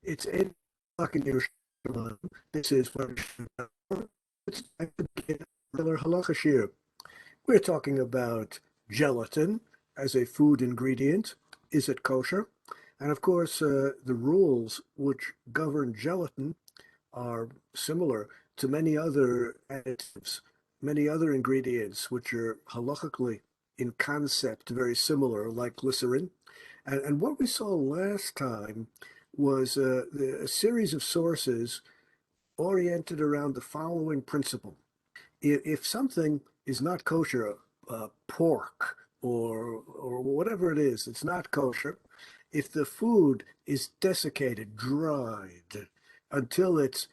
It's 8 o'clock in Yerushalayim. This is what it's time to begin another halacha shir. We're talking about gelatin as a food ingredient. Is it kosher? And of course, the rules which govern gelatin are similar to many other additives, many other ingredients which are halachically in concept very similar, like glycerin. And what we saw last time was a series of sources oriented around the following principle. If something is not kosher, pork or whatever it is, it's not kosher. If the food is desiccated, dried until it's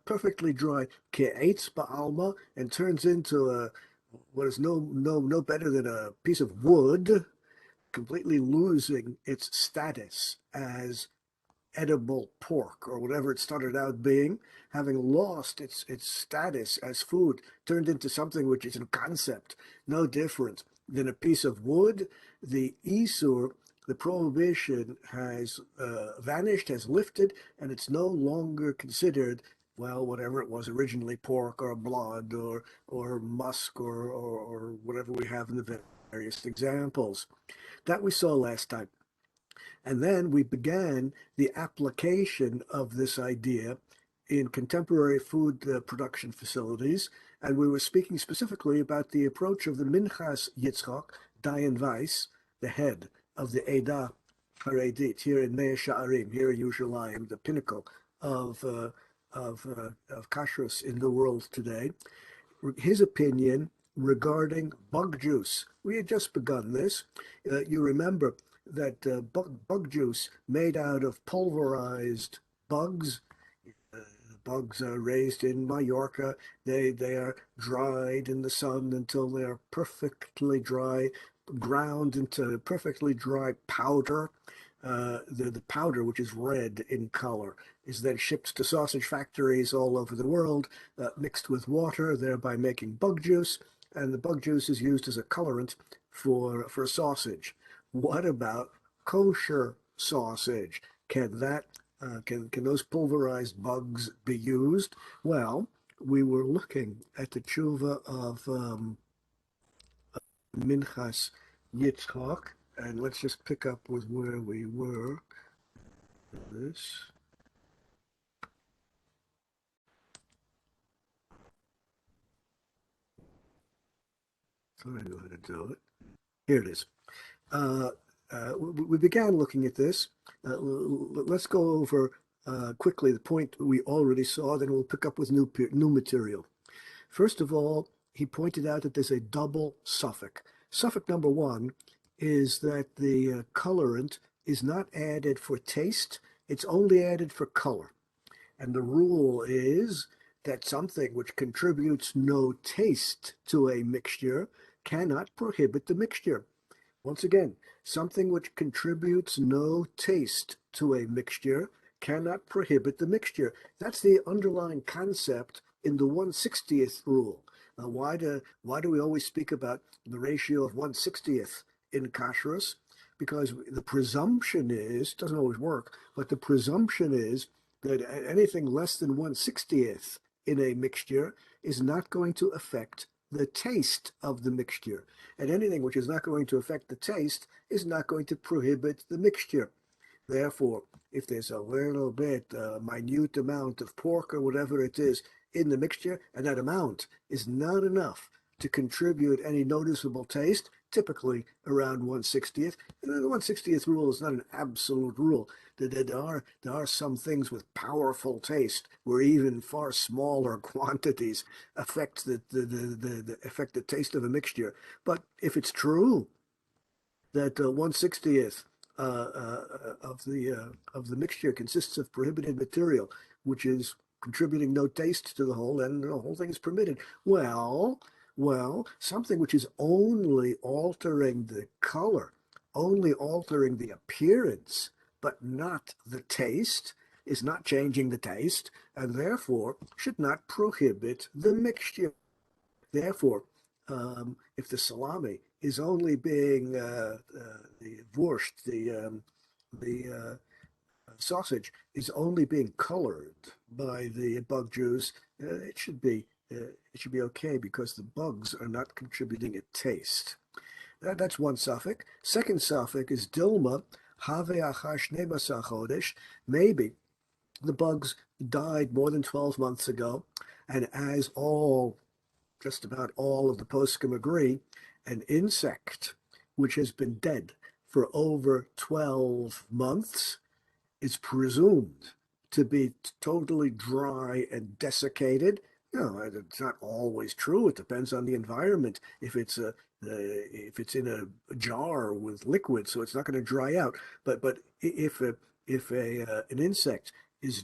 perfectly dry, ke'etz ba'alma, and turns into what is no better than a piece of wood, completely losing its status as edible pork or whatever it started out being, having lost its status as food, turned into something which is in concept no different than a piece of wood. The isur, the prohibition, has vanished, has lifted, and it's no longer considered, well, whatever it was originally, pork or blood or musk or whatever we have in the various examples that we saw last time. And then we began the application of this idea in contemporary food production facilities. And we were speaking specifically about the approach of the Minchas Yitzchak, Dayan Weiss, the head of the Eda Haredit here in Mea Sha'arim, here in Yerushalayim, the pinnacle of, uh, of kashrus in the world today. His opinion regarding bug juice. We had just begun this. You remember that bug juice made out of pulverized bugs. Bugs are raised in Mallorca. They are dried in the sun until they are perfectly dry, ground into perfectly dry powder. The powder, which is red in color, is then shipped to sausage factories all over the world, mixed with water, thereby making bug juice. And the bug juice is used as a colorant for sausage. What about kosher sausage? Can that can those pulverized bugs be used? Well, we were looking at the tshuva of Minchas Yitzchak, and let's just pick up with where we were. This. So I know how to do it. Here it is. Uh, we began looking at this. Let's go over quickly the point we already saw, then we'll pick up with new material. First of all, he pointed out that there's a double suffix. Suffix number one is that the colorant is not added for taste, it's only added for color. And the rule is that something which contributes no taste to a mixture cannot prohibit the mixture. Once again, something which contributes no taste to a mixture cannot prohibit the mixture. That's the underlying concept in the 1/60th rule. Why do we always speak about the ratio of 1/60th in kashrus? Because the presumption is, doesn't always work, but the presumption is that anything less than 1/60th in a mixture is not going to affect the taste of the mixture. And anything which is not going to affect the taste is not going to prohibit the mixture. Therefore, if there's a little bit, minute amount of pork or whatever it is in the mixture, and that amount is not enough to contribute any noticeable taste, typically around 1/60th. And the 1/60th rule is not an absolute rule. There are some things with powerful taste where even far smaller quantities affect affect the taste of a mixture. But if it's true that 1/60th of the mixture consists of prohibited material, which is contributing no taste to the whole, and the whole thing is permitted. Well, something which is only altering the color, only altering the appearance, but not the taste, is not changing the taste, and therefore should not prohibit the mixture. Therefore, if the salami is only being the borscht, the sausage is only being colored by the bug juice, it should be okay because the bugs are not contributing a taste. That's one suffix. Second suffix is Dilma, Have achar 12 chodesh. Maybe the bugs died more than 12 months ago, and as just about all of the poskim agree, an insect which has been dead for over 12 months is presumed to be totally dry and desiccated. You know, it's not always true. It depends on the environment. If it's in a jar with liquid, so it's not going to dry out. But if an insect is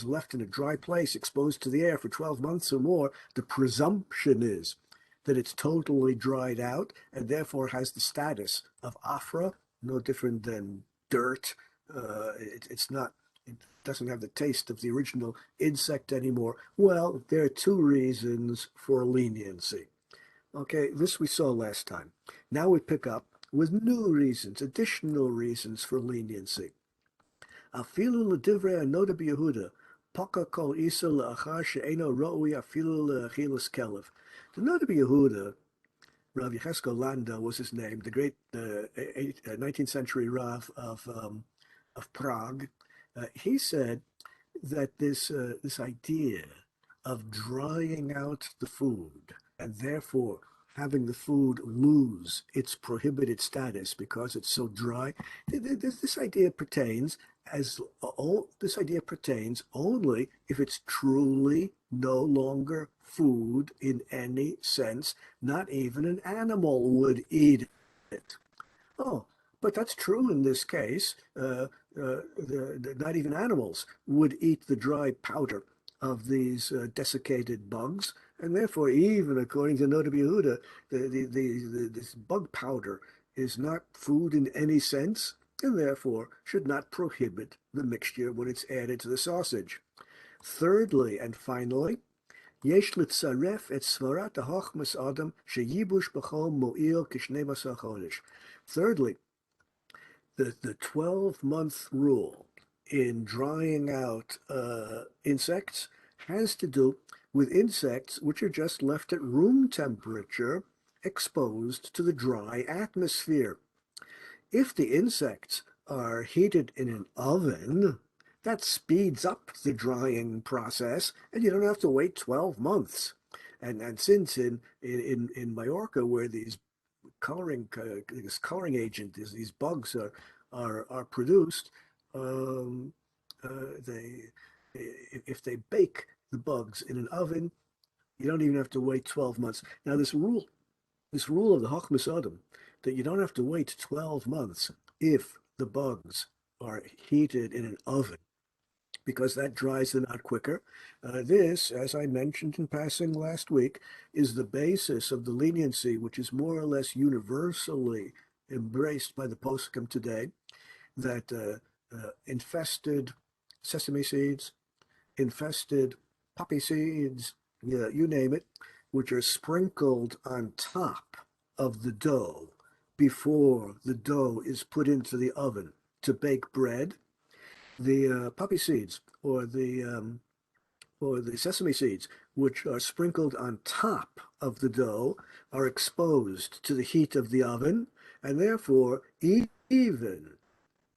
left in a dry place, exposed to the air for 12 months or more, the presumption is that it's totally dried out and therefore has the status of afra, no different than dirt. It's not, it doesn't have the taste of the original insect anymore. Well, there are two reasons for leniency. Okay, this we saw last time. Now we pick up with new reasons, additional reasons for leniency. Afilu l'divrei anoda b'Yehuda, paka kol isa le'achar she'eno ro'ui afilu le'achilas kelev. The Noda b'Yehuda, Rav Yecheskel Landa was his name, the great 19th century Rav of Prague. He said that this idea of drying out the food and therefore having the food lose its prohibited status because it's so dry, this idea pertains this idea pertains only if it's truly no longer food in any sense. Not even an animal would eat it. Oh, but that's true in this case. Not even animals would eat the dry powder of these desiccated bugs, and therefore, even according to Noda B'Yehuda, this bug powder is not food in any sense, and therefore should not prohibit the mixture when it's added to the sausage. Thirdly, and finally, יש לצרף את סברת החוכמס אדם שייבוש בחום מועיל כ12 חודש. Thirdly, the 12-month rule in drying out insects has to do with insects which are just left at room temperature, exposed to the dry atmosphere. If the insects are heated in an oven, that speeds up the drying process, and you don't have to wait 12 months. And since in Majorca, where these this coloring agent, these bugs are produced, um, they if they bake the bugs in an oven, you don't even have to wait 12 months. Now, this rule of the Chochmas Adam, that you don't have to wait 12 months if the bugs are heated in an oven, because that dries them out quicker. This, as I mentioned in passing last week, is the basis of the leniency, which is more or less universally embraced by the poskim today, that infested sesame seeds, infested poppy seeds, yeah, you name it, which are sprinkled on top of the dough before the dough is put into the oven to bake bread. The poppy seeds or the sesame seeds, which are sprinkled on top of the dough, are exposed to the heat of the oven, and therefore, even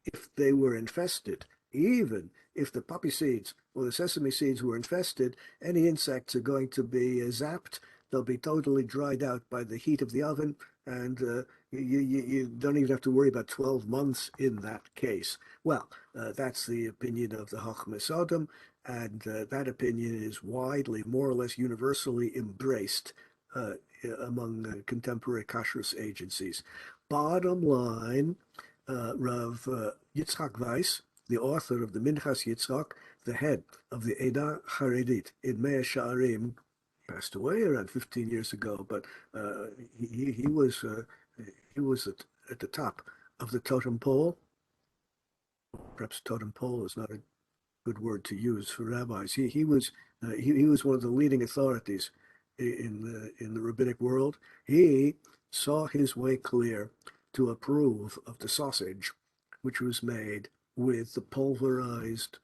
if they were infested, even if the poppy seeds or the sesame seeds were infested, any insects are going to be zapped. They'll be totally dried out by the heat of the oven, and you don't even have to worry about 12 months in that case. Well, that's the opinion of the Chochmas Adam, and that opinion is widely, more or less universally embraced among contemporary kashrus agencies. Bottom line, Rav Yitzchak Weiss, the author of the Minchas Yitzchak, the head of the Eda Haredit in Mea Sha'arim, passed away around 15 years ago, but he was at the top of the totem pole. Perhaps totem pole is not a good word to use for rabbis. He was one of the leading authorities in the rabbinic world. He saw his way clear to approve of the sausage, which was made with the pulverized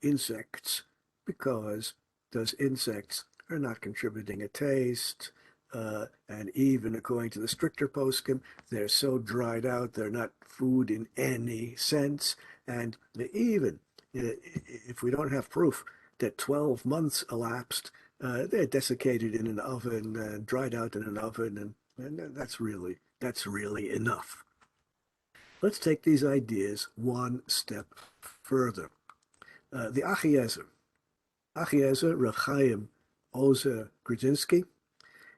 insects because those insects are not contributing a taste. And even according to the stricter poskim, they're so dried out, they're not food in any sense. And even if we don't have proof that 12 months elapsed, they're desiccated in an oven, dried out in an oven, and that's really enough. Let's take these ideas one step further. The Achiezer Rav Chaim Ozer Grudzinski,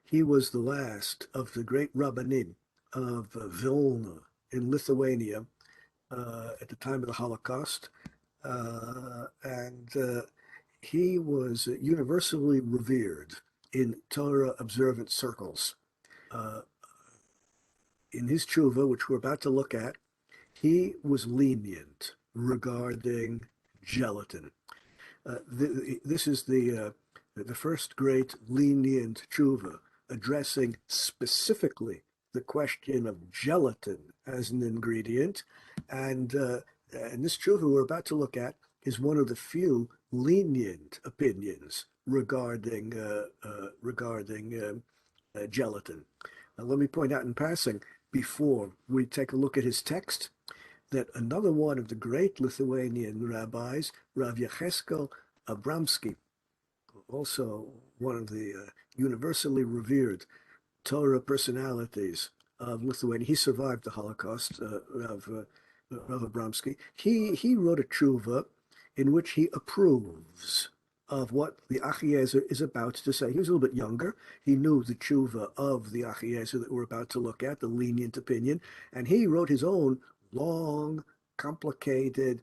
he was the last of the great rabbanim of Vilna in Lithuania at the time of the Holocaust. And he was universally revered in Torah observant circles. Uh, in his tshuva, which we're about to look at, he was lenient regarding gelatin. This is the first great lenient tshuva addressing specifically the question of gelatin as an ingredient, and this tshuva we're about to look at is one of the few lenient opinions regarding gelatin. Let me point out in passing, before we take a look at his text, that another one of the great Lithuanian rabbis, Rav Yecheskel Abramsky, also one of the universally revered Torah personalities of Lithuania. He survived the Holocaust, Rav Abramsky. He wrote a tshuva in which he approves of what the Achiezer is about to say. He was a little bit younger. He knew the tshuva of the Achiezer that we're about to look at, the lenient opinion, and he wrote his own long, complicated,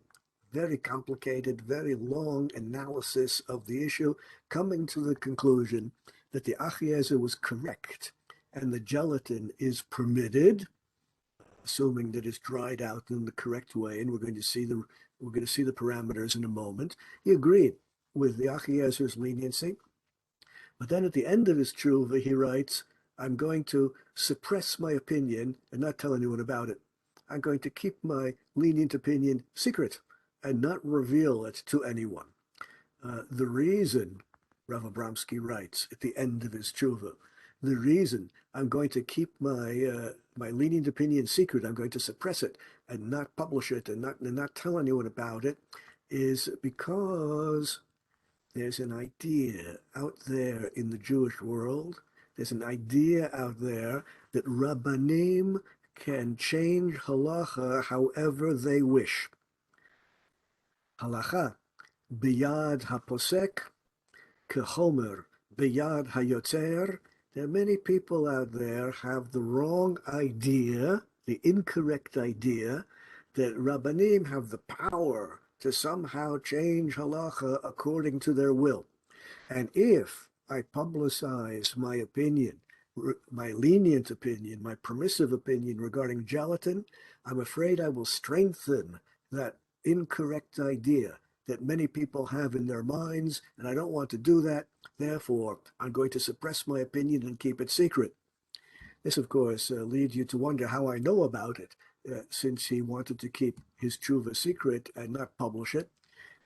very long analysis of the issue, coming to the conclusion that the Achiezer was correct and the gelatin is permitted, assuming that it's dried out in the correct way, and we're going to see the parameters in a moment. He agreed with the Achiezer's leniency, but then at the end of his tshuva, he writes, I'm going to suppress my opinion and not tell anyone about it. I'm going to keep my lenient opinion secret and not reveal it to anyone. The reason, Rav Abramsky writes at the end of his tshuva, the reason I'm going to keep my lenient opinion secret, I'm going to suppress it and not publish it and not tell anyone about it, is because there's an idea out there in the Jewish world. There's an idea out there that Rabbanim can change halacha however they wish. Halacha biyad haposek kechomer biyad hayotzer. There are many people out there have the wrong idea, the incorrect idea, that Rabbanim have the power to somehow change halacha according to their will. And if I publicize my opinion, my lenient opinion, my permissive opinion regarding gelatin, I'm afraid I will strengthen that incorrect idea that many people have in their minds, and I don't want to do that. Therefore, I'm going to suppress my opinion and keep it secret. This, of course, leads you to wonder how I know about it, since he wanted to keep his tshuva secret and not publish it.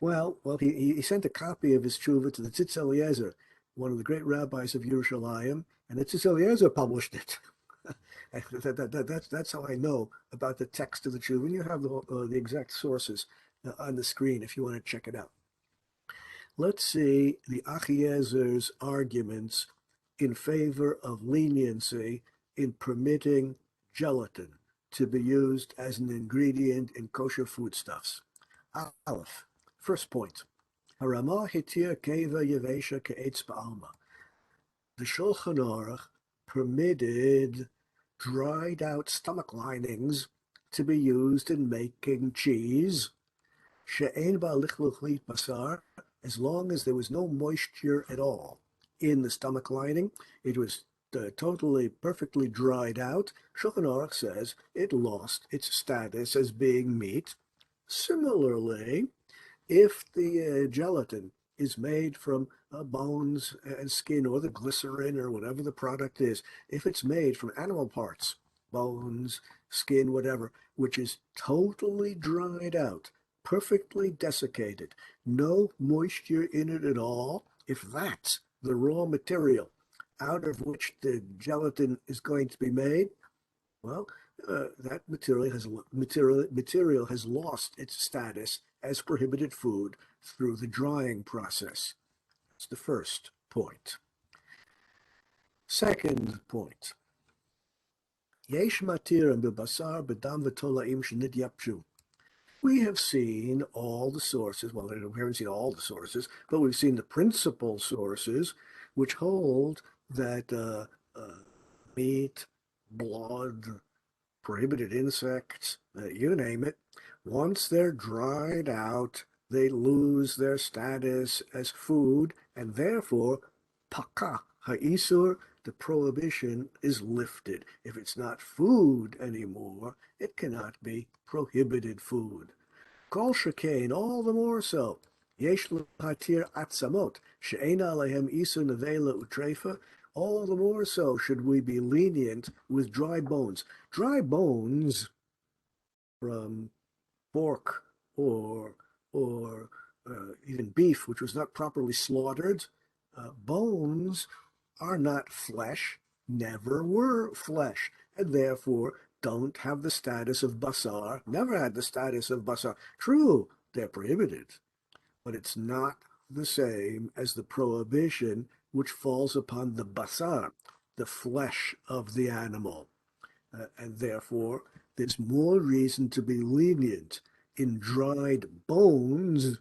Well, he sent a copy of his tshuva to the Tzitz Eliezer, one of the great rabbis of Yerushalayim, and the Tzitz Eliezer published it. That's how I know about the text of the tshuva. And you have the exact sources on the screen if you want to check it out. Let's see the Achiezer's arguments in favor of leniency in permitting gelatin to be used as an ingredient in kosher foodstuffs. Aleph, first point. Harama hitir keva yevesha ke'etz ba'alma. The Shulchan Aruch permitted dried out stomach linings to be used in making cheese. She'ein ba'lichluchlit basar, as long as there was no moisture at all in the stomach lining, it was totally, perfectly dried out. Shulchan Aruch says it lost its status as being meat. Similarly, if the gelatin is made from bones and skin, or the glycerin, or whatever the product is, if it's made from animal parts, bones, skin, whatever, which is totally dried out, perfectly desiccated, no moisture in it at all, if that's the raw material out of which the gelatin is going to be made, well, that material has lost its status as prohibited food through the drying process. That's the first point. Second point. Yesh matir b'basar b'dam v'tolaim shenidyapshu. We have seen all the sources. Well, we haven't seen all the sources, but we've seen the principal sources which hold that meat, blood, prohibited insects, you name it, once they're dried out, they lose their status as food, and therefore, paka ha'isur, the prohibition is lifted. If it's not food anymore, it cannot be prohibited food. Kol shekain, all the more so. Yesh l'hatir atzamot, she'ena alehem isur nevela utrefa, all the more so should we be lenient with dry bones. Dry bones from pork or even beef, which was not properly slaughtered, bones are not flesh, never were flesh, and therefore don't have the status of basar, never had the status of basar. True, they're prohibited, but it's not the same as the prohibition which falls upon the basar, the flesh of the animal. And therefore, there's more reason to be lenient in dried bones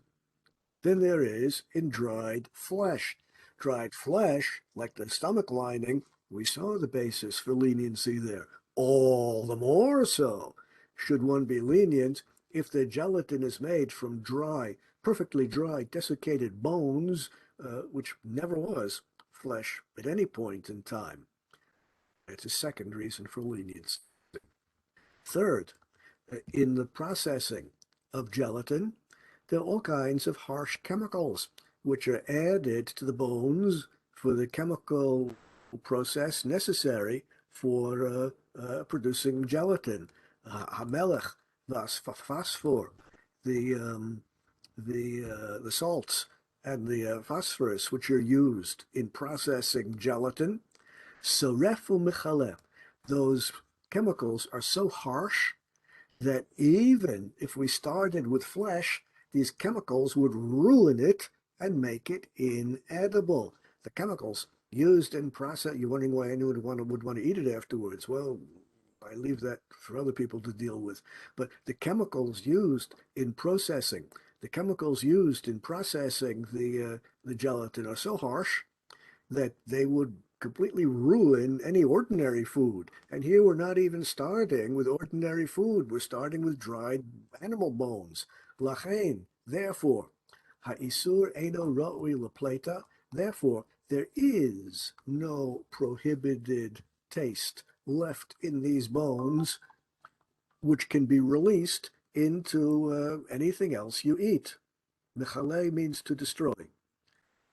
than there is in dried flesh. Dried flesh, like the stomach lining, we saw the basis for leniency there. All the more so should one be lenient if the gelatin is made from dry, perfectly dry, desiccated bones, which never was flesh at any point in time. It's a second reason for leniency. Third, in the processing of gelatin, there are all kinds of harsh chemicals which are added to the bones for the chemical process necessary for producing gelatin. Hamelech, phosphor, the salts and the phosphorus which are used in processing gelatin. Sorefu michaleh, those chemicals are so harsh that even if we started with flesh, these chemicals would ruin it and make it inedible. The chemicals used in process, you're wondering why anyone would want to eat it afterwards. Well, I leave that for other people to deal with. But the chemicals used in processing, the gelatin are so harsh that they would completely ruin any ordinary food. And here we're not even starting with ordinary food. We're starting with dried animal bones. Lachain, therefore, ha'isur eino ra'ui lepleta, therefore, there is no prohibited taste left in these bones, which can be released into anything else you eat. Mechalei means to destroy.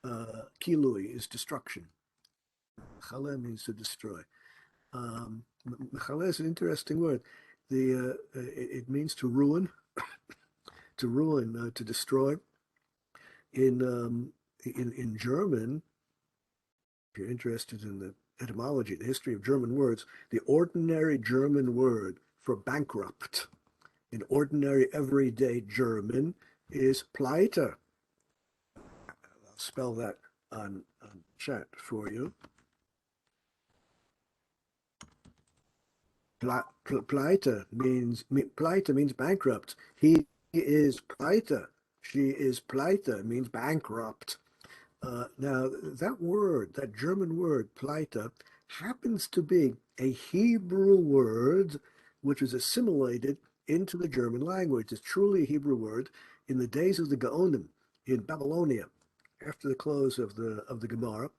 Kilui is destruction. Mechaleh means to destroy. Mechaleh is an interesting word. It means to ruin, to destroy. In German, if you're interested in the etymology, the history of German words, the ordinary German word for bankrupt in ordinary everyday German is pleite. I'll spell that on chat for you. Pleite means bankrupt. He is pleite. She is pleite means bankrupt. Now, that German word, pleite, happens to be a Hebrew word which was assimilated into the German language. It's truly a Hebrew word. In the days of the Gaonim in Babylonia, after the close of the Gemara,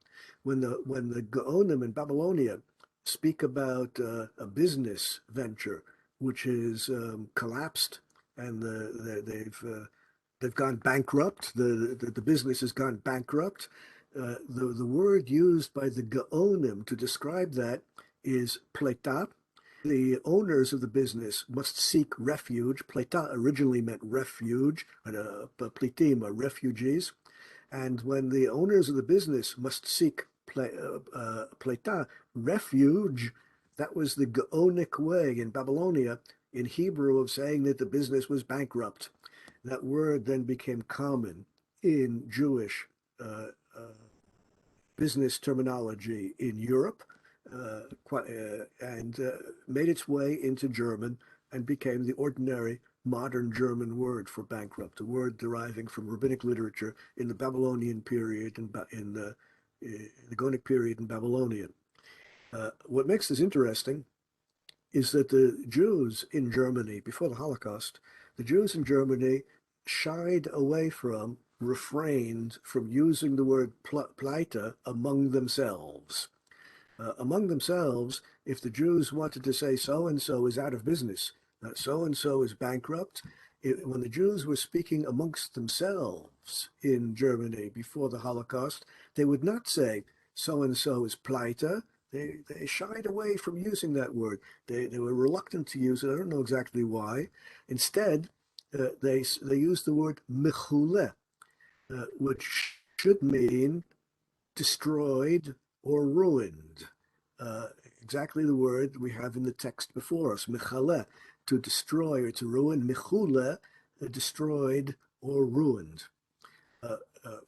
when the Gaonim in Babylonia speak about a business venture which is collapsed and they've gone bankrupt. The business has gone bankrupt. The word used by the Gaonim to describe that is pleta, The owners of the business must seek refuge. Pleta originally meant refuge, and plitim are refugees. And when the owners of the business must seek pleta, refuge, that was the Gaonic way in Babylonia, in Hebrew, of saying that the business was bankrupt. That word then became common in Jewish uh, uh, business terminology in Europe and made its way into German and became the ordinary modern German word for bankrupt, a word deriving from rabbinic literature in the Babylonian period and in the Gaonic period in Babylonian. What makes this interesting is that the Jews in Germany, before the Holocaust, the Jews in Germany shied away from, refrained from using the word pleite among themselves. Among themselves, if the Jews wanted to say so and so is out of business, so and so is bankrupt, when the Jews were speaking amongst themselves in Germany before the Holocaust, they would not say so and so is pleite. They shied away from using that word. They were reluctant to use it. I don't know exactly why. Instead, they used the word mechule, which should mean destroyed or ruined. Uh, exactly the word we have in the text before us, mechale, to destroy or to ruin, mechule, destroyed or ruined. Uh,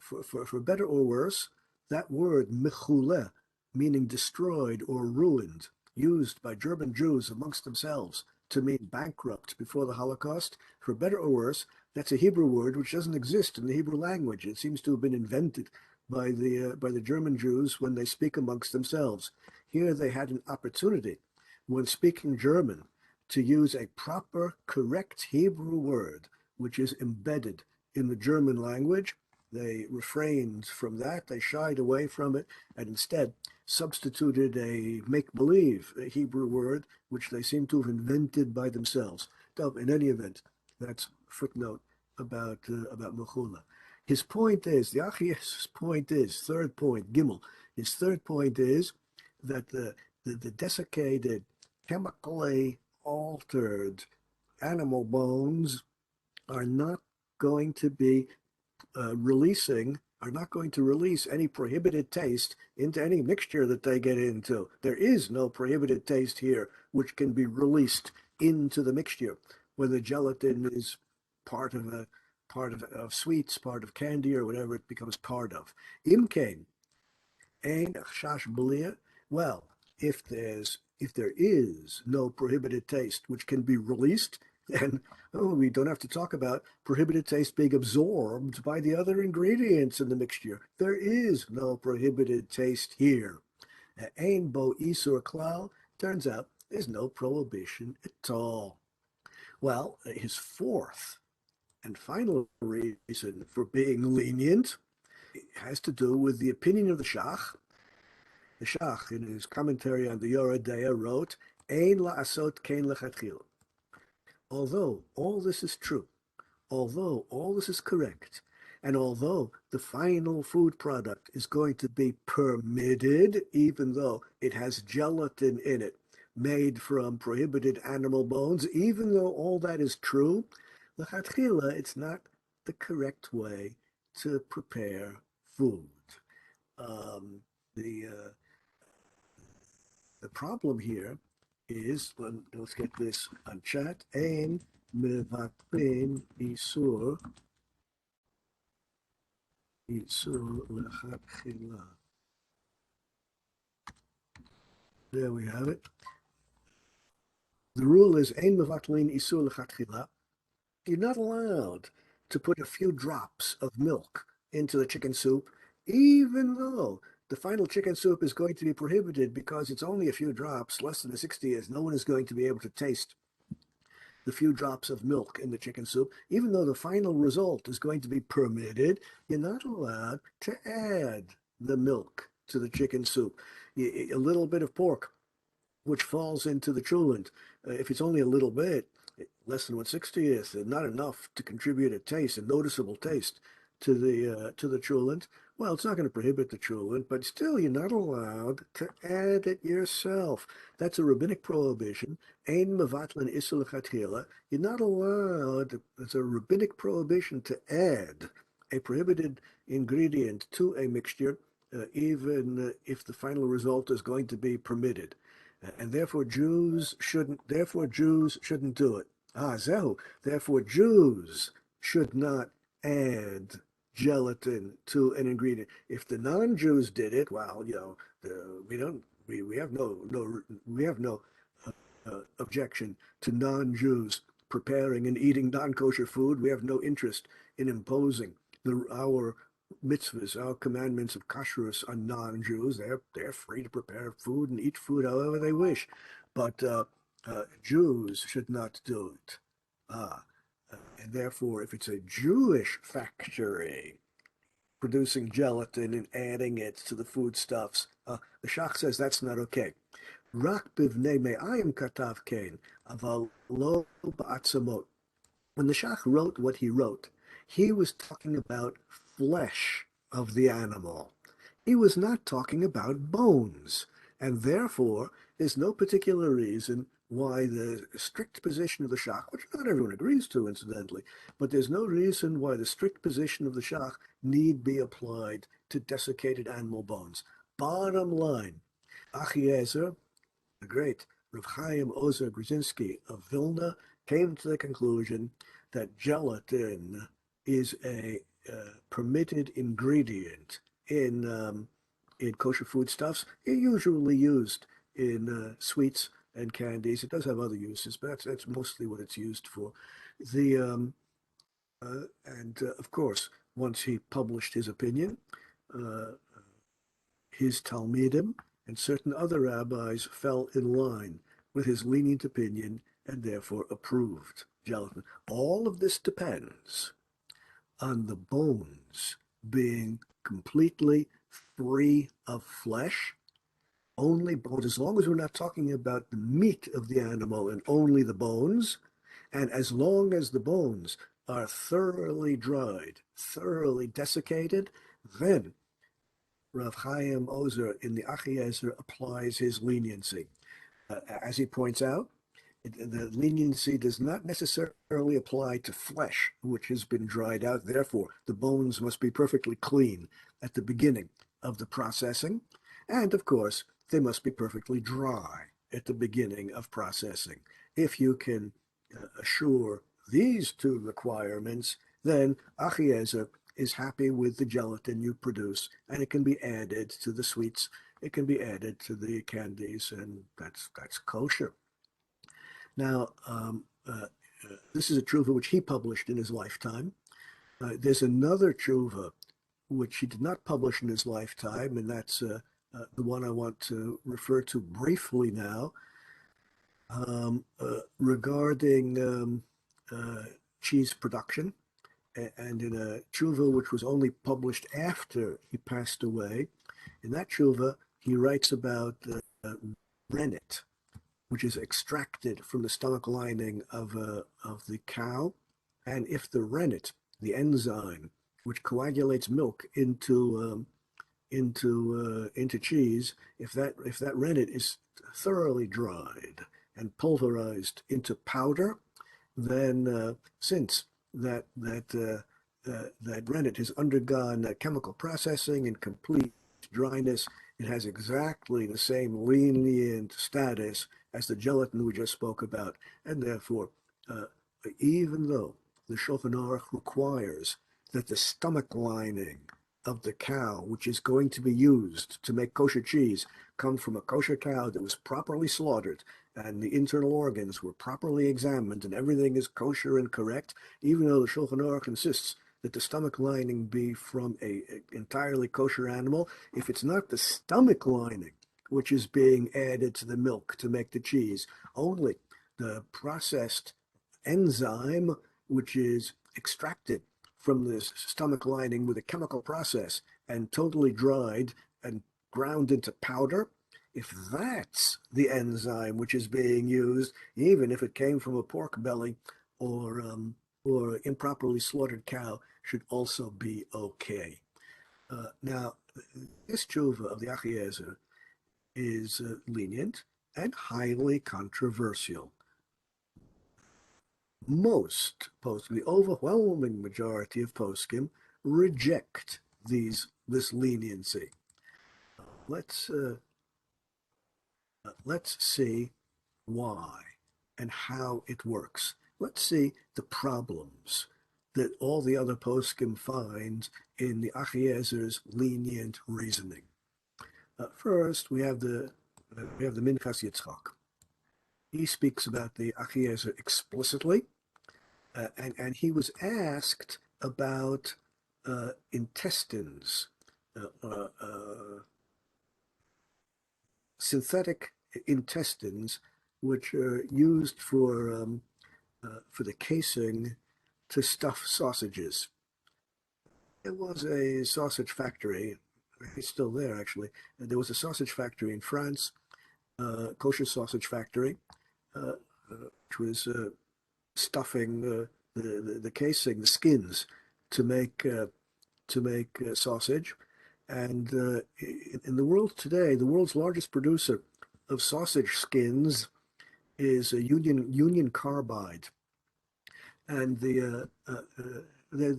for better or worse, that word mechule, meaning destroyed or ruined, used by German Jews amongst themselves to mean bankrupt before the Holocaust, for better or worse, that's a Hebrew word which doesn't exist in the Hebrew language. It seems to have been invented by the German Jews when they speak amongst themselves. Here they had an opportunity, when speaking German, to use a proper, correct Hebrew word, which is embedded in the German language. They refrained from that, they shied away from it, and instead substituted a make believe Hebrew word, which they seem to have invented by themselves. So, in any event, that's footnote about Mechula. His point is, the Achi's point is, third point, Gimel, his third point is that the desiccated, chemically altered animal bones are not going to be are not going to release any prohibited taste into any mixture that they get into. There is no prohibited taste here which can be released into the mixture when the gelatin is part of of sweets, part of candy, or whatever it becomes part of. Imkain, ein chash belia. Well, if there is no prohibited taste which can be released, then we don't have to talk about prohibited taste being absorbed by the other ingredients in the mixture. There is no prohibited taste here. Ein bo isur klal. Turns out there's no prohibition at all. Well, his fourth and final reason for being lenient has to do with the opinion of the Shach. The Shach, in his commentary on the Yoreh Deah, wrote, Ein la'asot kein lechatchila. Although all this is true, although all this is correct, and although the final food product is going to be permitted, even though it has gelatin in it made from prohibited animal bones, even though all that is true, lechatchila, it's not the correct way to prepare food. Um, the the problem here is, let's get this on chat, ein mevatrin isur lechatchila. There we have it. The rule is ein mevatlin isur lechatchila. You're not allowed to put a few drops of milk into the chicken soup, even though the final chicken soup is going to be prohibited because it's only a few drops, less than a 60th. No one is going to be able to taste the few drops of milk in the chicken soup. Even though the final result is going to be permitted, you're not allowed to add the milk to the chicken soup. A little bit of pork, which falls into the chulent, if it's only a little bit, less than 1/60th, not enough to contribute a taste, a noticeable taste to the cholent. Well, it's not going to prohibit the cholent, but still, you're not allowed to add it yourself. That's a rabbinic prohibition. Ein mevatlin isur lechatchila. You're not allowed. It's a rabbinic prohibition to add a prohibited ingredient to a mixture, even if the final result is going to be permitted. And therefore Jews shouldn't. Therefore Jews shouldn't do it. Ah, zehu. Therefore Jews should not add gelatin to an ingredient. If the non-Jews did it, well, we don't. We have no objection to non-Jews preparing and eating non-kosher food. We have no interest in imposing our mitzvahs, our commandments of kashrus on non-Jews. They're free to prepare food and eat food however they wish, but Jews should not do it. And therefore, if it's a Jewish factory producing gelatin and adding it to the foodstuffs, the Shach says that's not okay. Rak bivnei me'ayim katav kein, aval lo ba'atzamot. When the Shach wrote what he was talking about flesh of the animal. He was not talking about bones. And therefore, there's no particular reason why the strict position of the Shach, which not everyone agrees to, incidentally, but there's no reason why the strict position of the Shach need be applied to desiccated animal bones. Bottom line, Achiezer, the great Rav Chaim Ozer Grzinski of Vilna, came to the conclusion that gelatin is a permitted ingredient in kosher foodstuffs, usually used in sweets and candies. It does have other uses, but that's mostly what it's used for. The and Of course, once he published his opinion, uh, his Talmidim and certain other rabbis fell in line with his lenient opinion and therefore approved gelatin. All of this depends on the bones being completely free of flesh, only bones, as long as we're not talking about the meat of the animal and only the bones, and as long as the bones are thoroughly dried, thoroughly desiccated, then Rav Chaim Ozer in the Achiezer applies his leniency. As he points out, the leniency does not necessarily apply to flesh, which has been dried out. Therefore, the bones must be perfectly clean at the beginning of the processing. And of course, they must be perfectly dry at the beginning of processing. If you can assure these two requirements, then Achiezer is happy with the gelatin you produce, and it can be added to the sweets, it can be added to the candies, and that's kosher. Now, this is a tshuva which he published in his lifetime. There's another tshuva which he did not publish in his lifetime, and that's the one I want to refer to briefly now, regarding cheese production. And in a tshuva which was only published after he passed away, in that tshuva, he writes about rennet, which is extracted from the stomach lining of the cow. And if the rennet, the enzyme, which coagulates milk into cheese, if that rennet is thoroughly dried and pulverized into powder, then since that rennet has undergone chemical processing and complete dryness, it has exactly the same lenient status as the gelatin we just spoke about, and therefore, uh, even though the Shulchan Aruch requires that the stomach lining of the cow, which is going to be used to make kosher cheese, come from a kosher cow that was properly slaughtered and the internal organs were properly examined and everything is kosher and correct, even though the Shulchan Aruch insists that the stomach lining be from a entirely kosher animal, if it's not the stomach lining which is being added to the milk to make the cheese, only the processed enzyme which is extracted from the stomach lining with a chemical process and totally dried and ground into powder, if that's the enzyme which is being used, even if it came from a pork belly or or improperly slaughtered cow should also be okay. Now, this tshuva of the Achiezer is lenient and highly controversial. Most poskim, the overwhelming majority of poskim, reject this leniency. Let's see why and how it works. Let's see the problems that all the other poskim find in the Achiezer's lenient reasoning. First, we have the Minchas Yitzchak. He speaks about the Achiezer explicitly, and he was asked about intestines, synthetic intestines, which are used for the casing to stuff sausages. There was a sausage factory. It's still there, actually. There was a sausage factory in France, Kosher sausage factory, which was stuffing the casing, the skins, to make sausage. And in the world today, the world's largest producer of sausage skins is a Union Carbide, and they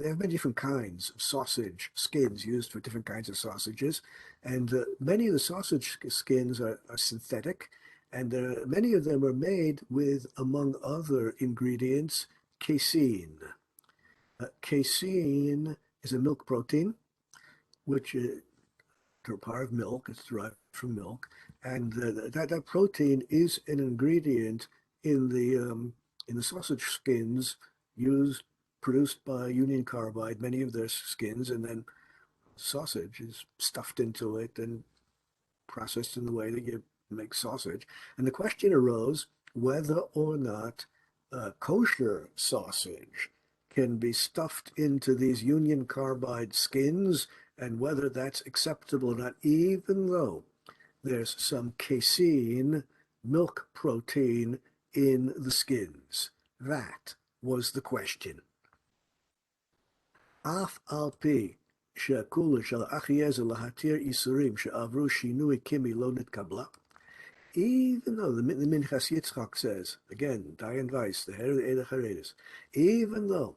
have many different kinds of sausage skins used for different kinds of sausages, and many of the sausage skins are synthetic, and many of them are made with, among other ingredients, casein. Casein is a milk protein, which are part of milk. It's derived from milk, and that protein is an ingredient in the sausage skins produced by Union Carbide. Many of their skins, and then sausage is stuffed into it and processed in the way that you make sausage. And the question arose whether or not kosher sausage can be stuffed into these Union Carbide skins, and whether that's acceptable or not, even though there's some casein, milk protein, in the skins. That was the question. Af al pi she'akula shel Achiezer lahatir isurim she'avru shinui kimi lo nitkabla. Even though the Minchas Yitzchak says, again, Dayan Weiss, the head of the Eidach Haredis, even though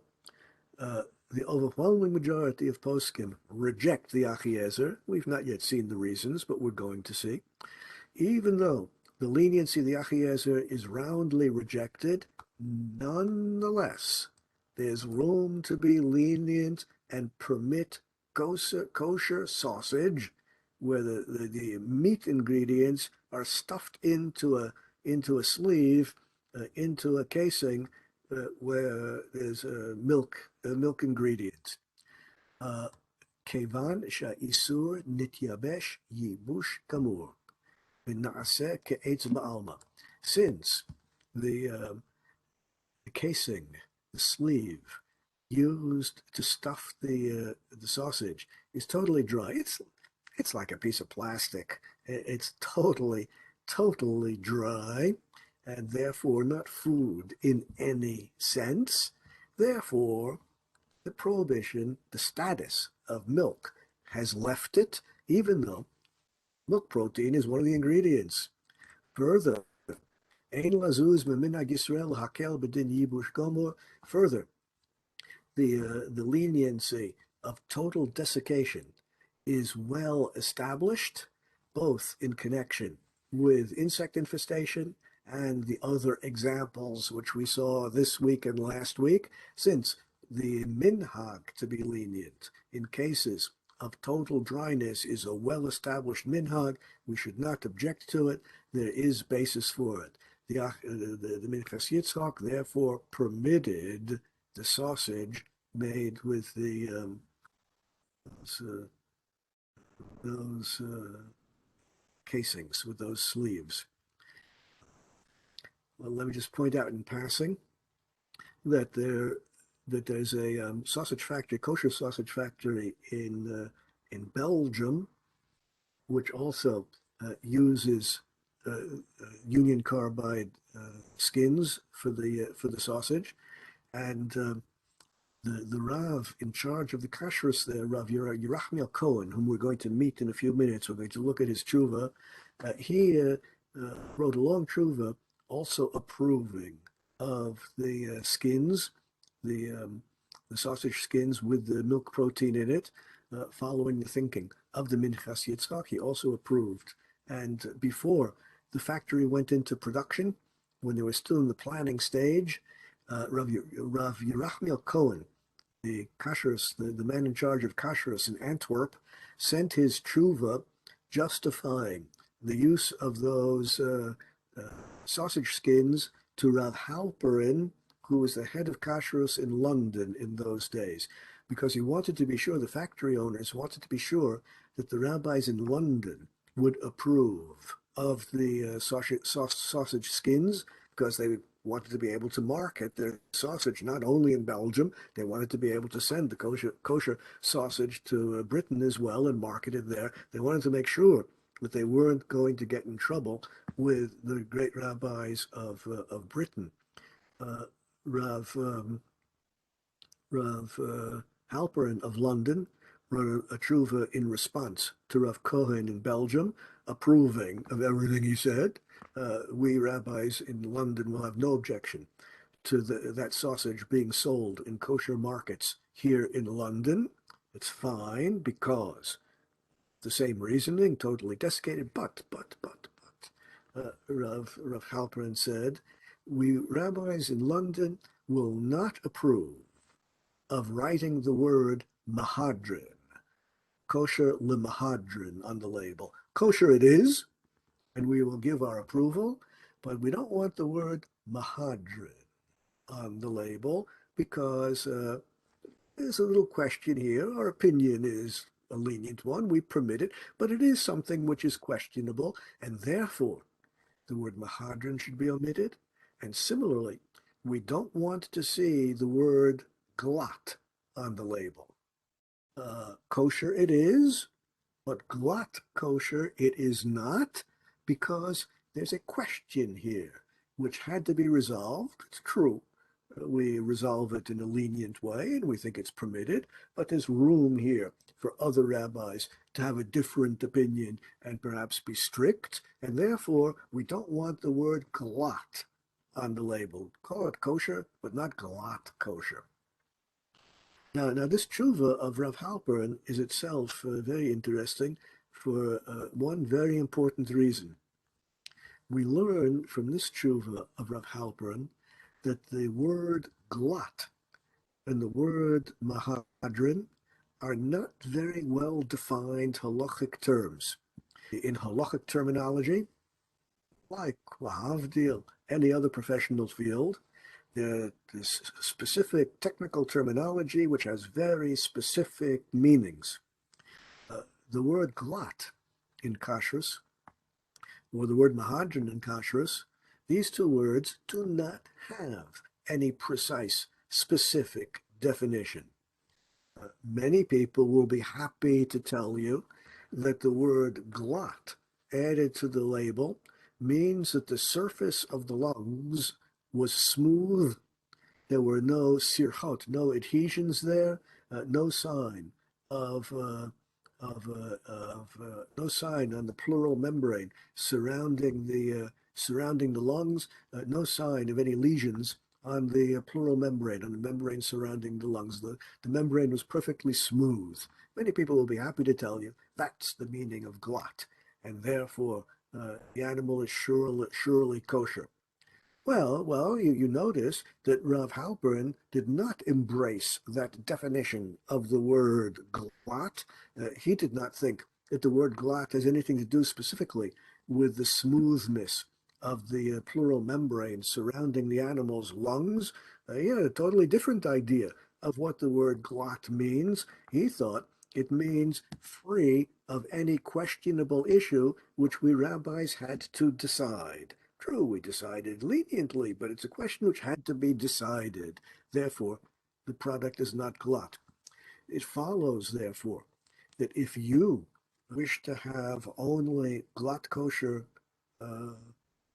the overwhelming majority of poskim reject the Achiezer, we've not yet seen the reasons, but we're going to see, even though the leniency of the Achiezer is roundly rejected, nonetheless, there's room to be lenient and permit kosher sausage, where the meat ingredients are stuffed into a sleeve, into a casing, where there's milk ingredients. Kevan sha'isur nityabesh yibush kamur v'na'aseh ke'etz ba'alma. Since the casing, the sleeve used to stuff the sausage is totally dry. It's like a piece of plastic. It's totally dry, and therefore not food in any sense. Therefore, the prohibition, the status of milk has left it, even though milk protein is one of the ingredients. Further, Further, the leniency of total desiccation is well established, both in connection with insect infestation and the other examples which we saw this week and last week, since the minhag to be lenient in cases of total dryness is a well-established minhag. We should not object to it. There is basis for it. The Minchas Yitzchak therefore permitted the sausage made with those casings, with those sleeves. Well, let me just point out in passing that there's a sausage factory, kosher sausage factory in Belgium, which also uses Union Carbide skins for the sausage, and the Rav in charge of the kashrus there, Rav Yerachmiel Cohen, whom we're going to meet in a few minutes, we're going to look at his tshuva. He wrote a long tshuva also approving of the skins, the sausage skins with the milk protein in it, following the thinking of the Minchas Yitzchak. He also approved. And before the factory went into production, when they were still in the planning stage, Rav Yerachmiel Cohen, the kashrus, the man in charge of kashrus in Antwerp, sent his tshuva justifying the use of those sausage skins to Rav Halperin, who was the head of kashrus in London in those days, because he wanted to be sure, the factory owners wanted to be sure that the rabbis in London would approve of the sausage skins, because they wanted to be able to market their sausage not only in Belgium, they wanted to be able to send the kosher sausage to Britain as well and market it there. They wanted to make sure that they weren't going to get in trouble with the great rabbis of Britain. Rav Halperin of London wrote a tshuva in response to Rav Cohen in Belgium, approving of everything he said. We rabbis in London will have no objection to that sausage being sold in kosher markets here in London. It's fine because the same reasoning, totally desiccated, but Rav Halperin said, we rabbis in London will not approve of writing the word mahadrin, kosher lemahadrin, on the label. Kosher it is, and we will give our approval, but we don't want the word mahadrin on the label because there's a little question here. Our opinion is a lenient one. We permit it, but it is something which is questionable, and therefore the word mahadrin should be omitted. And similarly, we don't want to see the word glat on the label. Kosher it is, but glat kosher it is not, because there's a question here which had to be resolved. It's true. We resolve it in a lenient way and we think it's permitted, but there's room here for other rabbis to have a different opinion and perhaps be strict, and therefore we don't want the word glat on the label. Call it kosher, but not glat kosher. Now this tshuva of Rav Halperin is itself very interesting for one very important reason. We learn from this tshuva of Rav Halperin that the word glat and the word mahadrin are not very well defined halachic terms. In halachic terminology, like lahavdil, any other professional field, there's specific technical terminology which has very specific meanings. The word glat in kashrus, or the word mahadrin in kashrus, these two words do not have any precise, specific definition. Many people will be happy to tell you that the word glat added to the label means that the surface of the lungs was smooth. There were no sirchot, no adhesions there, no sign of no sign on the pleural membrane surrounding the lungs, no sign of any lesions on the pleural membrane, on the membrane surrounding the lungs. The membrane was perfectly smooth. Many people will be happy to tell you that's the meaning of glat, and therefore the animal is surely kosher. Well, you notice that Rav Halperin did not embrace that definition of the word glat. He did not think that the word glat has anything to do specifically with the smoothness of the pleural membrane surrounding the animal's lungs. He had a totally different idea of what the word glat means. He thought it means free of any questionable issue which we rabbis had to decide. True, we decided leniently, but it's a question which had to be decided. Therefore, the product is not glat. It follows, therefore, that if you wish to have only glat kosher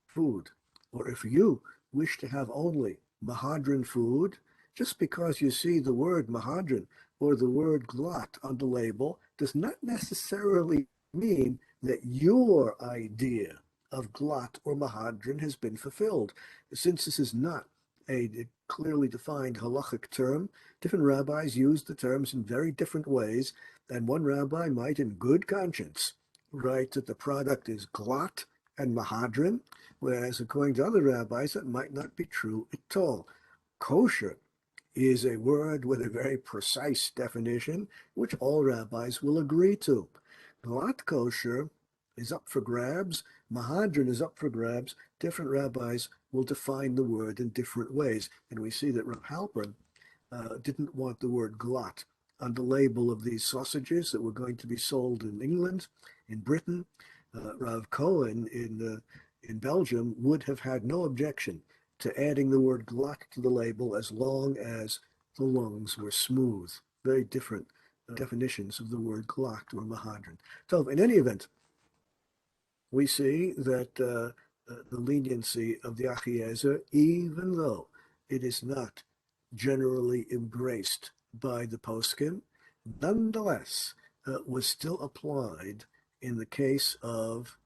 food, or if you wish to have only mahadrin food, Just because you see the word mahadran or the word glot on the label does not necessarily mean that your idea of glot or mahadran has been fulfilled. Since this is not a clearly defined halachic term, different rabbis use the terms in very different ways, and one rabbi might, in good conscience, write that the product is glot and mahadran, whereas according to other rabbis, that might not be true at all. Kosher is a word with a very precise definition, which all rabbis will agree to. Glot kosher is up for grabs. Mahadran is up for grabs. Different rabbis will define the word in different ways. And we see that Rav Halpern didn't want the word glot on the label of these sausages that were going to be sold in England, in Britain. Rav Cohen in Belgium would have had no objection to adding the word glot to the label as long as the lungs were smooth. Very different definitions of the word glot or mahadran. So in any event, we see that the leniency of the Achiezer, even though it is not generally embraced by the poskim, nonetheless was still applied in the case of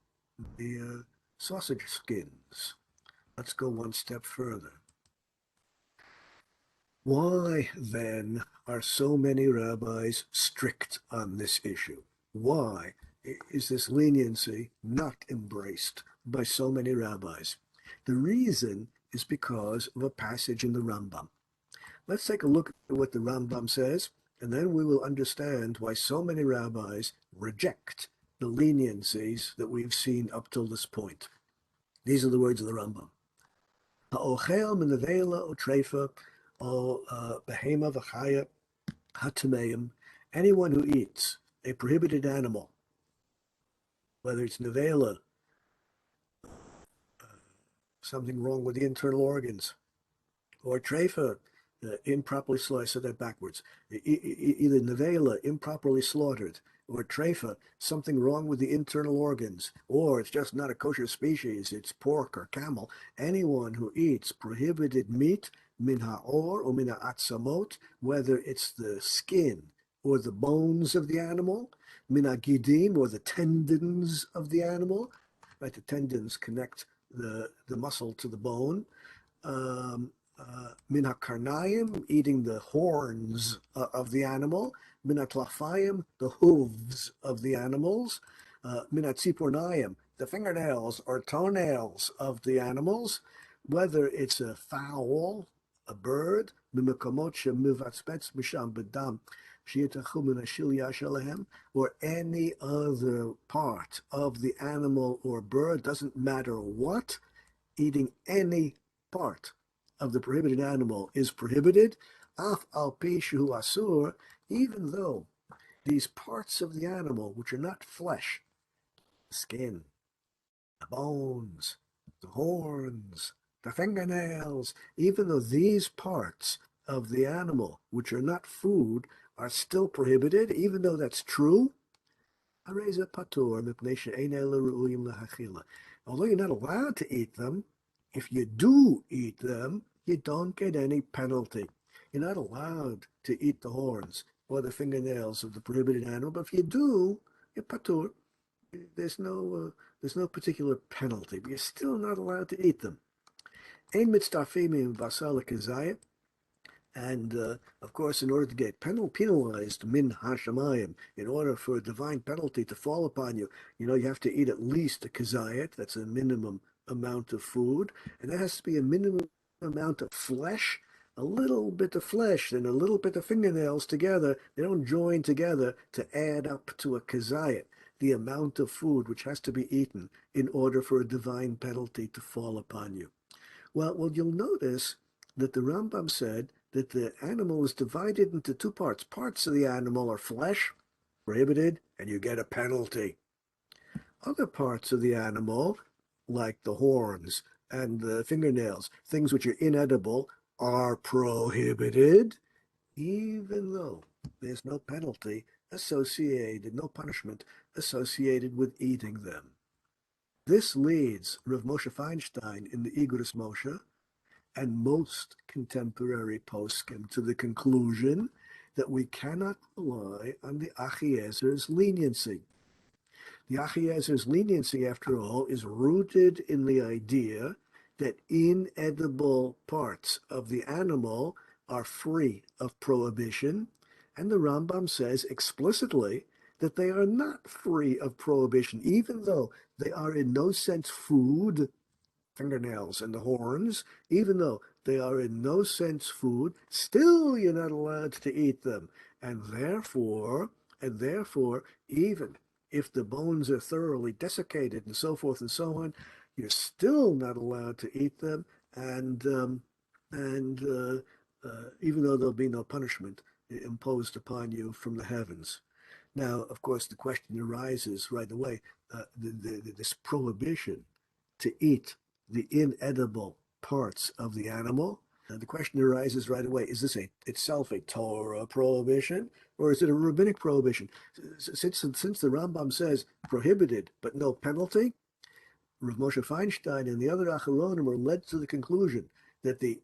the sausage skins. Let's go one step further. Why, then, are so many rabbis strict on this issue? Why is this leniency not embraced by so many rabbis? The reason is because of a passage in the Rambam. Let's take a look at what the Rambam says, and then we will understand why so many rabbis reject the leniencies that we've seen up till this point. These are the words of the Rambam. Ha'ochel minavela o treifa o behema v'chaya hatameim, anyone who eats a prohibited animal, whether it's nevela, something wrong with the internal organs, or treifa, improperly slaughtered, so that backwards, either nevela, improperly slaughtered, or treifa, something wrong with the internal organs, or it's just not a kosher species, it's pork or camel. Anyone who eats prohibited meat, min ha'or or min ha'atzamot, whether it's the skin or the bones of the animal, min ha'gidim or the tendons of the animal, right? The tendons connect the muscle to the bone. Min hakarnayim, eating the horns of the animal. Min hatlafayim, the hooves of the animals. Min hatzipornayim, the fingernails or toenails of the animals, whether it's a fowl, a bird, mimikomot shemivatzbetz misham bedam, or any other part of the animal or bird, doesn't matter what, eating any part of the prohibited animal is prohibited, af al pi shehu asur, even though these parts of the animal, which are not flesh, the skin, the bones, the horns, the fingernails, even though these parts of the animal, which are not food, are still prohibited, even though that's true, although you're not allowed to eat them, if you do eat them, you don't get any penalty. You're not allowed to eat the horns or the fingernails of the prohibited animal, but if you do, you're patur. There's no particular penalty, but you're still not allowed to eat them. Ein mitzdarfim basar lekazayit. And of course, in order to get penalized min hashamayim, in order for a divine penalty to fall upon you, you have to eat at least a kazayat. That's a minimum amount of food, and there has to be a minimum amount of flesh. A little bit of flesh and a little bit of fingernails together, they don't join together to add up to a kazayat, the amount of food which has to be eaten in order for a divine penalty to fall upon you. Well, you'll notice that the Rambam said that the animal is divided into two parts. Parts of the animal are flesh, prohibited, and you get a penalty. Other parts of the animal, like the horns and the fingernails, things which are inedible, are prohibited, even though there's no penalty associated, no punishment associated with eating them. This leads Rav Moshe Feinstein in the Iguris Moshe and most contemporary poskim to the conclusion that we cannot rely on the Achiezer's leniency. The Achiezer's leniency, after all, is rooted in the idea that inedible parts of the animal are free of prohibition, and the Rambam says explicitly that they are not free of prohibition, even though they are in no sense food, fingernails and the horns, even though they are in no sense food, still you're not allowed to eat them. And therefore, even if the bones are thoroughly desiccated and so forth and so on, you're still not allowed to eat them. And even though there'll be no punishment imposed upon you from the heavens. Now, of course, the question arises right away: this prohibition to eat the inedible parts of the animal. The question arises right away: is this itself a Torah prohibition, or is it a rabbinic prohibition? Since the Rambam says prohibited but no penalty, Rav Moshe Feinstein and the other Acharonim are led to the conclusion that the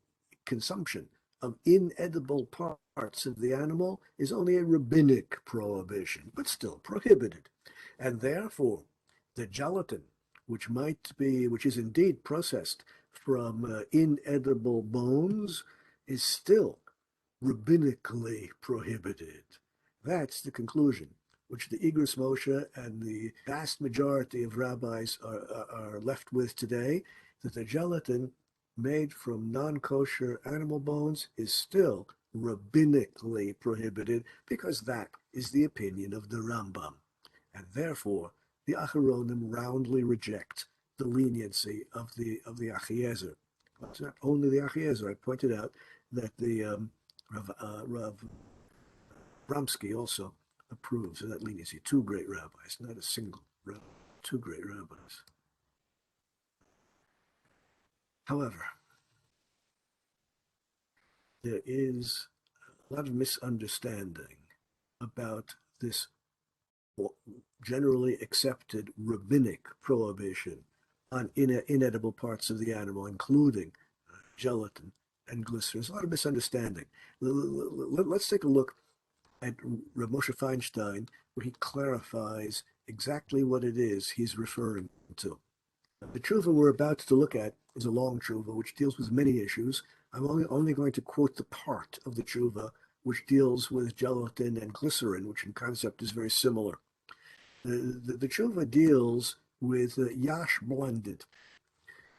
consumption of inedible parts of the animal is only a rabbinic prohibition, but still prohibited. And therefore, the gelatin, which is indeed processed from inedible bones, is still rabbinically prohibited. That's the conclusion which the Igros Moshe and the vast majority of rabbis are left with today, that the gelatin made from non-kosher animal bones is still rabbinically prohibited, because that is the opinion of the Rambam. And therefore, the Acharonim roundly reject the leniency of the Achiezer. It's not only the Achiezer. I pointed out that the Rav Bramsky also approves of that leniency. Two great rabbis, not a single rabbi, two great rabbis. However, there is a lot of misunderstanding about this generally accepted rabbinic prohibition on inedible parts of the animal, including gelatin and glycerin. There's a lot of misunderstanding. Let's take a look at Rav Moshe Feinstein, where he clarifies exactly what it is he's referring to. The tshuva we're about to look at is a long tshuva, which deals with many issues. I'm only going to quote the part of the tshuva which deals with gelatin and glycerin, which in concept is very similar. The tshuva deals with yash blended.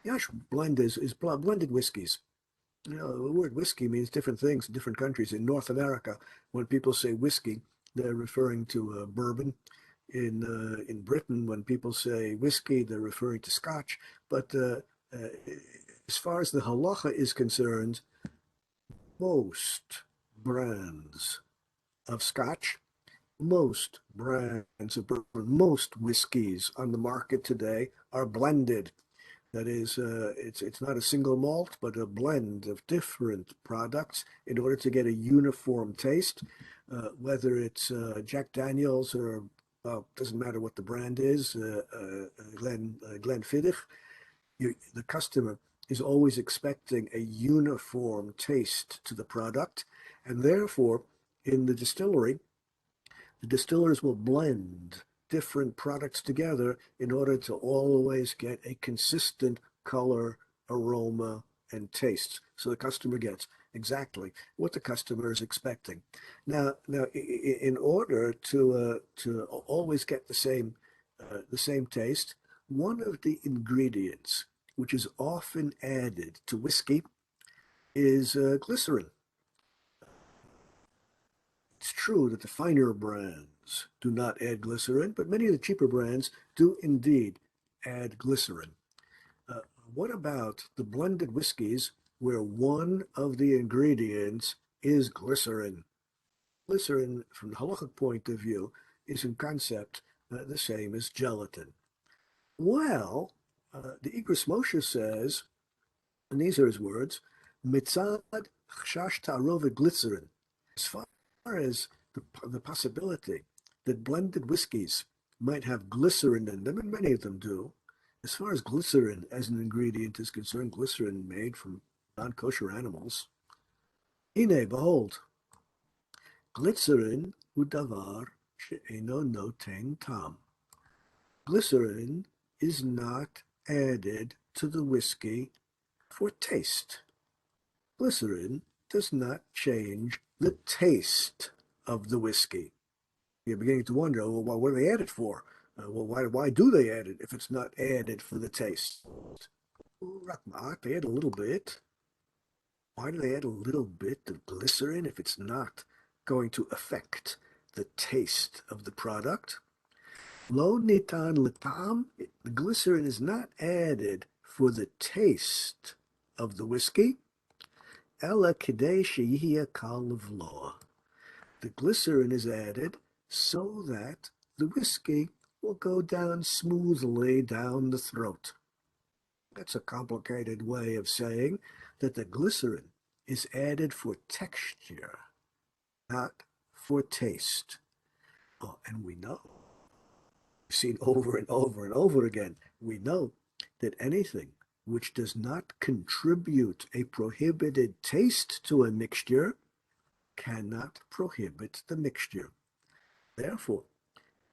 Yash blended is blended whiskeys. You know, the word whiskey means different things in different countries. In North America, when people say whiskey, they're referring to bourbon. In Britain, when people say whiskey, they're referring to Scotch. But as far as the halacha is concerned, most brands of Scotch, most brands of bourbon, most whiskeys on the market today are blended. That is, it's not a single malt, but a blend of different products in order to get a uniform taste. Whether it's Jack Daniels or, well, doesn't matter what the brand is, Glenfiddich, the customer is always expecting a uniform taste to the product, and therefore, in the distillery, the distillers will blend different products together in order to always get a consistent color, aroma, and taste. So the customer gets exactly what the customer is expecting. Now, in order to always get the same taste, one of the ingredients which is often added to whiskey is glycerin. It's true that the finer brands do not add glycerin, but many of the cheaper brands do indeed add glycerin. What about the blended whiskeys where one of the ingredients is glycerin? Glycerin, from the halachic point of view, is in concept the same as gelatin. Well, the Igros Moshe says, and these are his words, mitzad chashash ta'arovet glycerin. As far as the possibility that blended whiskeys might have glycerin in them, and many of them do, as far as glycerin as an ingredient is concerned, glycerin made from non-kosher animals. Hine, behold, glycerin udavar she'eno noten tam. Glycerin is not added to the whiskey for taste. Glycerin does not change the taste of the whiskey. You're beginning to wonder, well, what do they add it for? Why do they add it if it's not added for the taste? They add a little bit. Why do they add a little bit of glycerin if it's not going to affect the taste of the product? Lo nitan litam, the glycerin is not added for the taste of the whiskey. Ela kidei sheyihya kal levloa. The glycerin is added so that the whiskey will go down smoothly down the throat. That's a complicated way of saying that the glycerin is added for texture, not for taste. Oh, and we know, we've seen over and over and over again, we know that anything which does not contribute a prohibited taste to a mixture cannot prohibit the mixture. Therefore,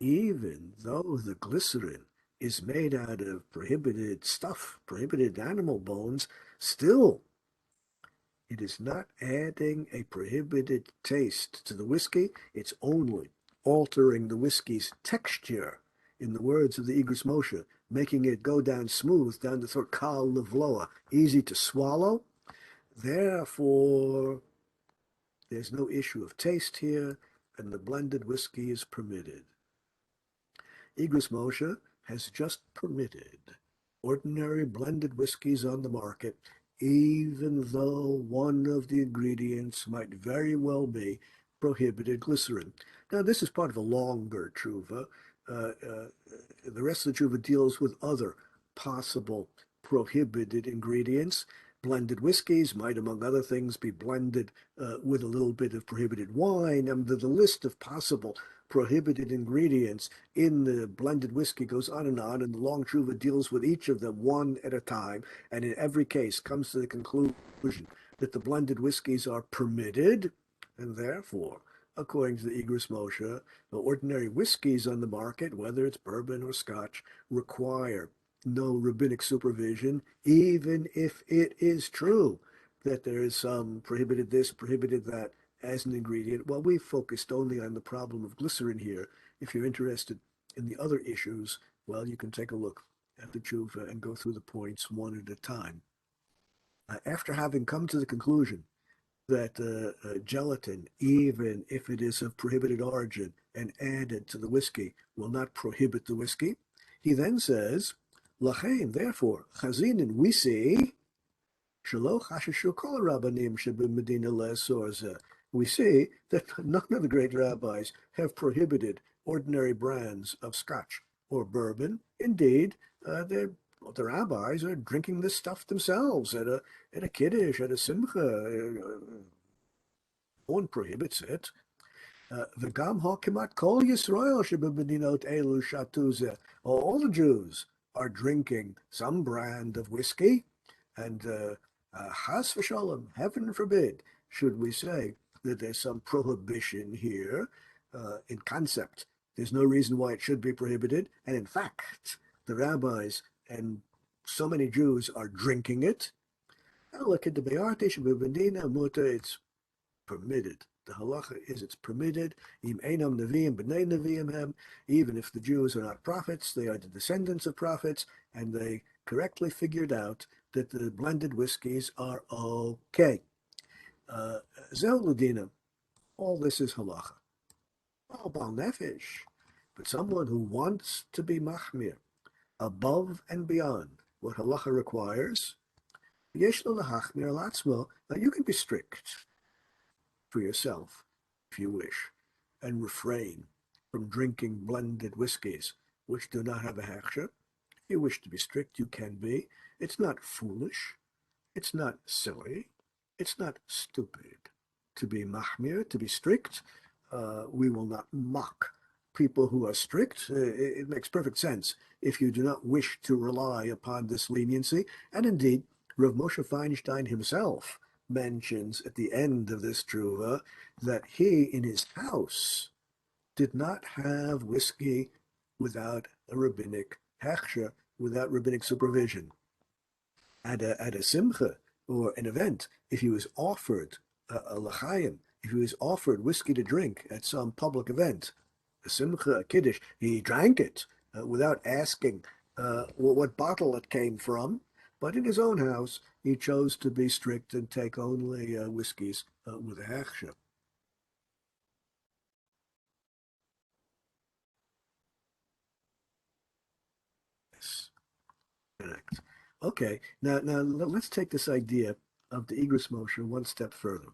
even though the glycerin is made out of prohibited stuff, prohibited animal bones, still it is not adding a prohibited taste to the whiskey. It's only altering the whiskey's texture, in the words of the Igros Moshe, making it go down smooth, down the throat, kal levloa, easy to swallow. Therefore, there's no issue of taste here, and the blended whiskey is permitted. Igros Moshe has just permitted ordinary blended whiskeys on the market, even though one of the ingredients might very well be prohibited glycerin. Now, this is part of a longer tshuva. The rest of the tshuva deals with other possible prohibited ingredients. Blended whiskeys might, among other things, be blended with a little bit of prohibited wine. And the list of possible prohibited ingredients in the blended whiskey goes on, and the long tshuva deals with each of them one at a time, and in every case comes to the conclusion that the blended whiskeys are permitted, and therefore, according to the Igros Moshe, the ordinary whiskeys on the market, whether it's bourbon or scotch, require no rabbinic supervision, even if it is true that there is some prohibited this, prohibited that as an ingredient. Well, we focused only on the problem of glycerin here. If you're interested in the other issues, well, you can take a look at the tshuva and go through the points one at a time. After having come to the conclusion that gelatin, even if it is of prohibited origin and added to the whiskey, will not prohibit the whiskey, he then says, Lachain, therefore, chazinin, we see, we see that none of the great rabbis have prohibited ordinary brands of scotch or bourbon. Indeed, the rabbis are drinking this stuff themselves at a kiddush, at a simcha. No one prohibits it. וגם כמעט כל ישראל שבמדינות אלו שתו זה. All the Jews are drinking some brand of whiskey, and chas v'shalom, heaven forbid, should we say that there's some prohibition here in concept. There's no reason why it should be prohibited, and in fact, the rabbis and so many Jews are drinking it. It's permitted. The halacha is it's permitted. Even if the Jews are not prophets, they are the descendants of prophets, and they correctly figured out that the blended whiskeys are okay. All this is halacha. Bal nefesh, but someone who wants to be machmir above and beyond what halacha requires, yesh lo lahachmir alatzmo. Now you can be strict for yourself, if you wish, and refrain from drinking blended whiskeys which do not have a hechsher. If you wish to be strict, you can be. It's not foolish. It's not silly. It's not stupid to be machmir, to be strict. We will not mock people who are strict. It makes perfect sense if you do not wish to rely upon this leniency. And indeed, Rav Moshe Feinstein himself mentions at the end of this tshuva that he, in his house, did not have whiskey without a rabbinic hechsher, without rabbinic supervision. At a simcha or an event, if he was offered a l'chaim, if he was offered whiskey to drink at some public event, a simcha, a kiddush, he drank it without asking what bottle it came from. But in his own house, he chose to be strict and take only whiskeys with a hechsher. Yes, correct. Okay, now let's take this idea of the Igros Moshe one step further.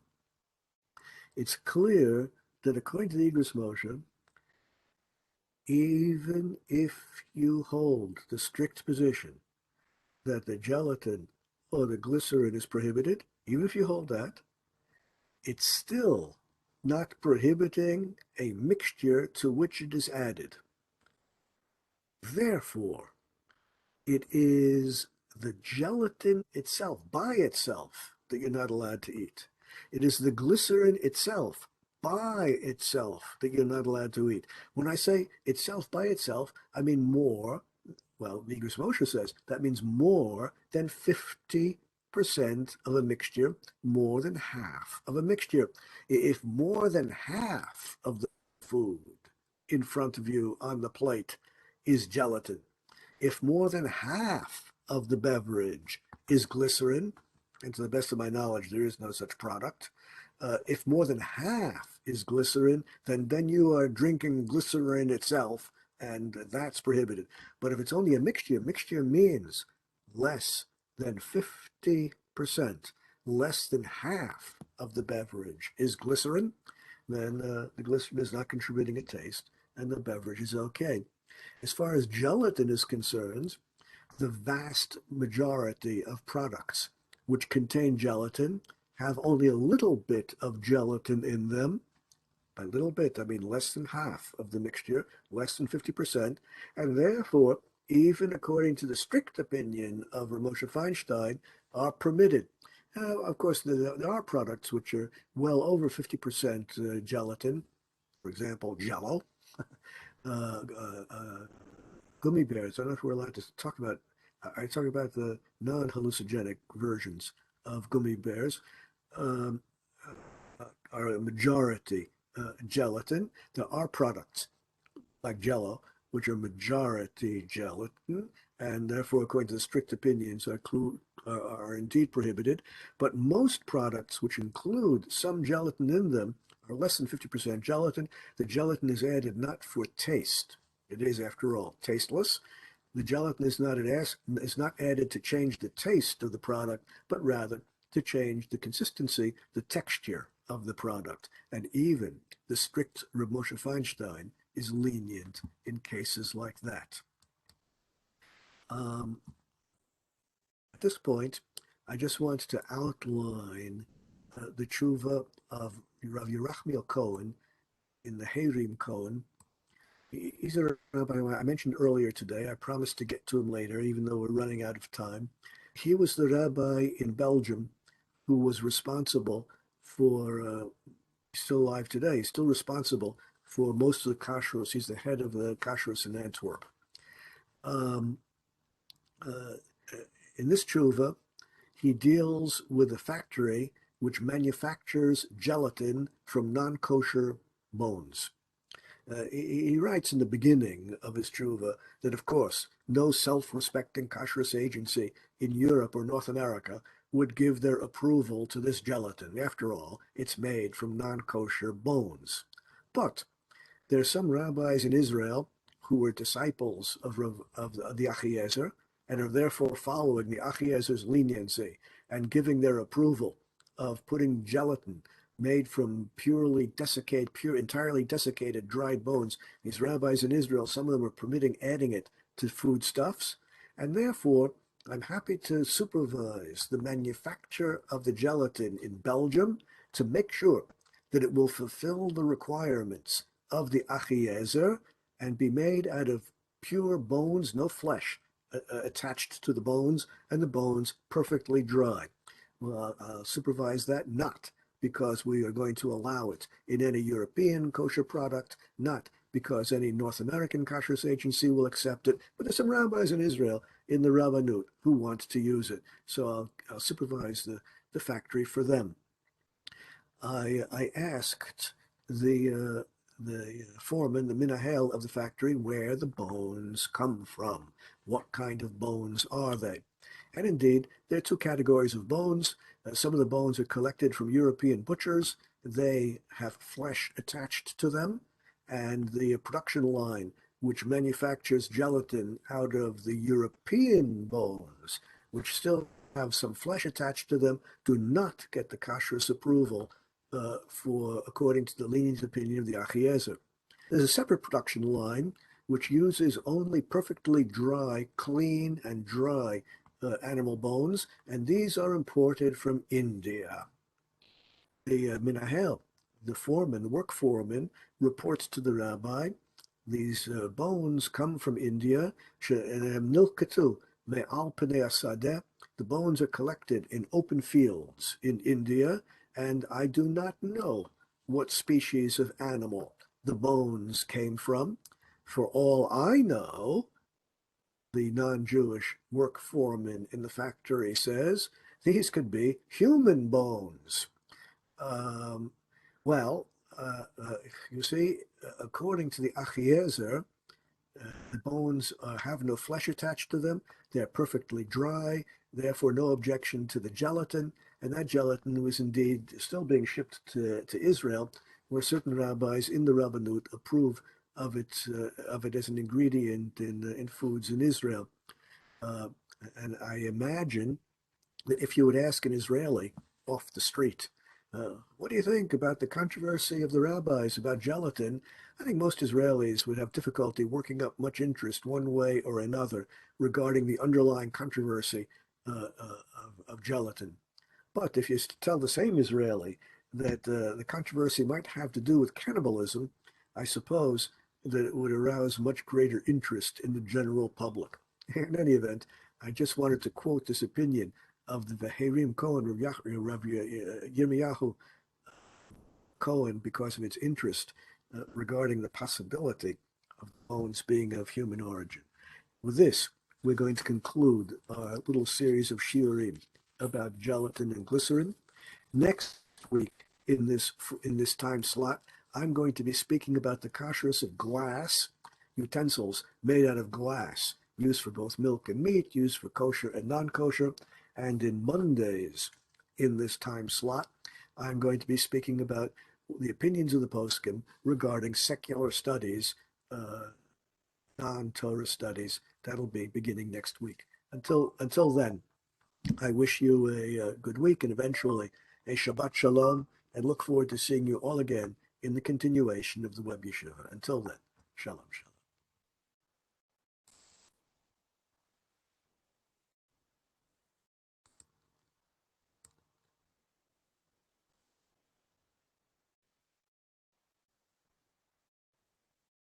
It's clear that according to the Igros Moshe, even if you hold the strict position that the gelatin or the glycerin is prohibited, even if you hold that, it's still not prohibiting a mixture to which it is added. Therefore, it is the gelatin itself, by itself, that you're not allowed to eat. It is the glycerin itself, by itself, that you're not allowed to eat. When I say itself by itself, I mean more, well, Igros Moshe says that means more than 50% of a mixture, more than half of a mixture. If more than half of the food in front of you on the plate is gelatin, if more than half of the beverage is glycerin, and to the best of my knowledge, there is no such product, if more than half is glycerin, then you are drinking glycerin itself, and that's prohibited. But if it's only a mixture, mixture means less than 50%, less than half of the beverage is glycerin, then the glycerin is not contributing a taste, and the beverage is okay. As far as gelatin is concerned, the vast majority of products which contain gelatin have only a little bit of gelatin in them. By little bit, I mean less than half of the mixture, less than 50%, and therefore, even according to the strict opinion of Rav Moshe Feinstein, are permitted. Of course, there are products which are well over 50% gelatin, for example, Jello, uh, uh, gummy bears. I don't know if we're allowed to talk about. I talk about the non-hallucinogenic versions of gummy bears. Um, are a majority gelatin. There are products like Jello, which are majority gelatin, and therefore, according to the strict opinions, are indeed prohibited. But most products which include some gelatin in them are less than 50% gelatin. The gelatin is added not for taste. It is, after all, tasteless. The gelatin is not added to change the taste of the product, but rather to change the consistency, the texture of the product. And even the strict Reb Moshe Feinstein is lenient in cases like that. At this point, I just want to outline the tshuva of Rav Yerachmiel Cohen in the Heirim Cohen. He's a rabbi I mentioned earlier today. I promised to get to him later, even though we're running out of time. He was the rabbi in Belgium who was responsible for, still alive today, he's still responsible for most of the kashrus. He's the head of the kashrus in Antwerp. Um, uh, in this tshuva, he deals with a factory which manufactures gelatin from non-kosher bones. He writes in the beginning of his tshuva that, of course, no self-respecting kashrus agency in Europe or North America would give their approval to this gelatin. After all, it's made from non-kosher bones. But there are some rabbis in Israel who were disciples of the Achiezer and are therefore following the Achiezer's leniency and giving their approval of putting gelatin made from entirely desiccated dried bones. These rabbis in Israel, some of them are permitting adding it to foodstuffs, and therefore I'm happy to supervise the manufacture of the gelatin in Belgium to make sure that it will fulfill the requirements of the Achiezer and be made out of pure bones, no flesh, attached to the bones and the bones perfectly dry. Well, I'll supervise that not because we are going to allow it in any European kosher product, not because any North American kashrus agency will accept it, but there's some rabbis in Israel in the Rabbanut who want to use it. So I'll supervise the factory for them. I asked the foreman, the minahel of the factory, where the bones come from. What kind of bones are they? And indeed, there are two categories of bones. Some of the bones are collected from European butchers. They have flesh attached to them, and the production line, which manufactures gelatin out of the European bones, which still have some flesh attached to them, do not get the kashrus approval according to the lenient opinion of the Achiezer. There's a separate production line which uses only perfectly dry, clean and dry animal bones, and these are imported from India. The minahel, the foreman, the work foreman, reports to the rabbi, these bones come from India, the bones are collected in open fields in India, and I do not know what species of animal the bones came from. For all I know, the non-Jewish work foreman in the factory says, these could be human bones. Um, well, you see, according to the Achiezer, the bones have no flesh attached to them. They're perfectly dry, therefore no objection to the gelatin. And that gelatin was indeed still being shipped to Israel, where certain rabbis in the Rabbanut approve of it as an ingredient in foods in Israel. Uh, and I imagine that if you would ask an Israeli off the street, what do you think about the controversy of the rabbis about gelatin? I think most Israelis would have difficulty working up much interest one way or another regarding the underlying controversy of gelatin. But if you tell the same Israeli that the controversy might have to do with cannibalism, I suppose that it would arouse much greater interest in the general public. In any event, I just wanted to quote this opinion of the Veherim Cohen, Rav Yirmiyahu Cohen, because of its interest regarding the possibility of bones being of human origin. With this, we're going to conclude our little series of shiurim about gelatin and glycerin. Next week, in this time slot, I'm going to be speaking about the kashrus of glass utensils made out of glass, used for both milk and meat, used for kosher and non-kosher. And in Mondays, in this time slot, I'm going to be speaking about the opinions of the poskim regarding secular studies, non-Torah studies. That'll be beginning next week. Until then, I wish you a good week and eventually a Shabbat Shalom, and look forward to seeing you all again in the continuation of the Web Yeshiva. Until then, Shalom Shalom.